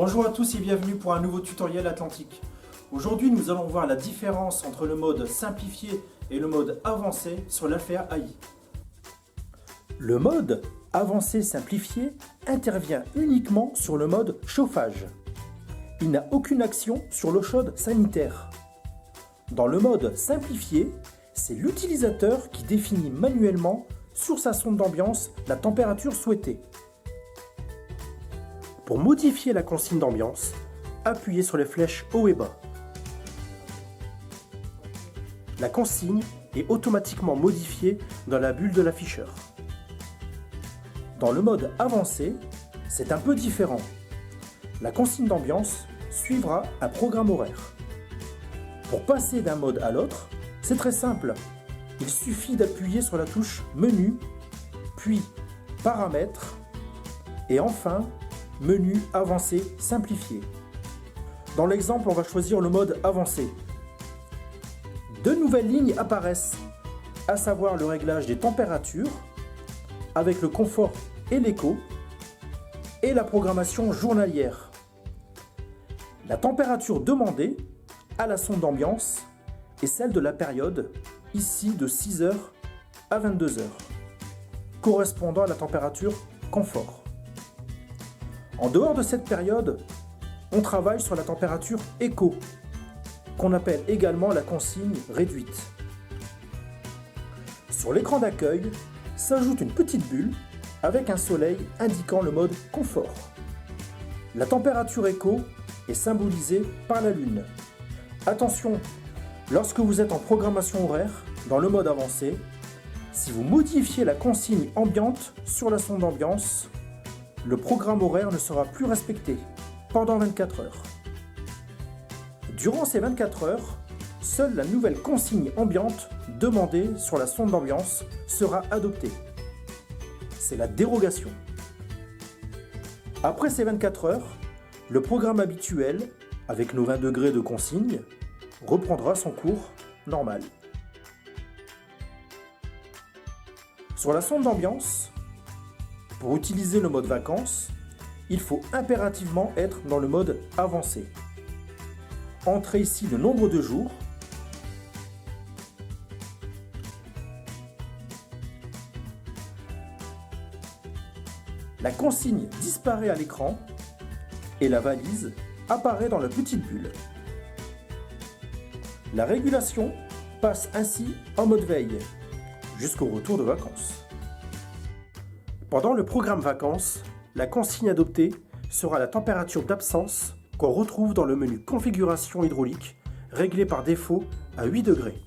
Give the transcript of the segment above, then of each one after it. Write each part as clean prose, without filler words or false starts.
Bonjour à tous et bienvenue pour un nouveau tutoriel Atlantique. Aujourd'hui nous allons voir la différence entre le mode simplifié et le mode avancé sur l'Alphea AI. Le mode avancé simplifié intervient uniquement sur le mode chauffage. Il n'a aucune action sur l'eau chaude sanitaire. Dans le mode simplifié, c'est l'utilisateur qui définit manuellement sur sa sonde d'ambiance la température souhaitée. Pour modifier la consigne d'ambiance, appuyez sur les flèches haut et bas. La consigne est automatiquement modifiée dans la bulle de l'afficheur. Dans le mode avancé, c'est un peu différent. La consigne d'ambiance suivra un programme horaire. Pour passer d'un mode à l'autre, c'est très simple. Il suffit d'appuyer sur la touche Menu, puis Paramètres, et enfin Menu avancé simplifié. Dans l'exemple, on va choisir le mode avancé. Deux nouvelles lignes apparaissent, à savoir le réglage des températures, avec le confort et l'éco, et la programmation journalière. La température demandée à la sonde d'ambiance est celle de la période, ici de 6h à 22h, correspondant à la température confort. En dehors de cette période, on travaille sur la température éco, qu'on appelle également la consigne réduite. Sur l'écran d'accueil, s'ajoute une petite bulle avec un soleil indiquant le mode confort. La température éco est symbolisée par la lune. Attention, lorsque vous êtes en programmation horaire, dans le mode avancé, si vous modifiez la consigne ambiante sur la sonde d'ambiance, le programme horaire ne sera plus respecté pendant 24 heures. Durant ces 24 heures, seule la nouvelle consigne ambiante demandée sur la sonde d'ambiance sera adoptée. C'est la dérogation. Après ces 24 heures, le programme habituel, avec nos 20 degrés de consigne, reprendra son cours normal. Sur la sonde d'ambiance, pour utiliser le mode vacances, il faut impérativement être dans le mode avancé. Entrez ici le nombre de jours. La consigne disparaît à l'écran et la valise apparaît dans la petite bulle. La régulation passe ainsi en mode veille jusqu'au retour de vacances. Pendant le programme vacances, la consigne adoptée sera la température d'absence qu'on retrouve dans le menu configuration hydraulique, réglé par défaut à 8 degrés.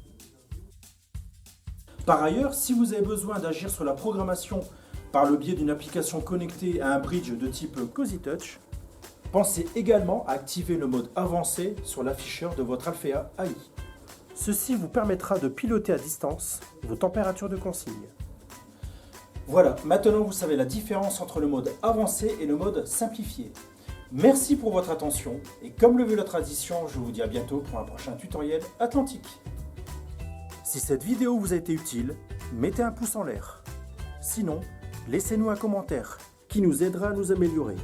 Par ailleurs, si vous avez besoin d'agir sur la programmation par le biais d'une application connectée à un bridge de type Cozy Touch, pensez également à activer le mode avancé sur l'afficheur de votre Alphea AI. Ceci vous permettra de piloter à distance vos températures de consigne. Voilà, maintenant vous savez la différence entre le mode avancé et le mode simplifié. Merci pour votre attention et comme le veut la tradition, je vous dis à bientôt pour un prochain tutoriel Atlantique. Si cette vidéo vous a été utile, mettez un pouce en l'air. Sinon, laissez-nous un commentaire qui nous aidera à nous améliorer.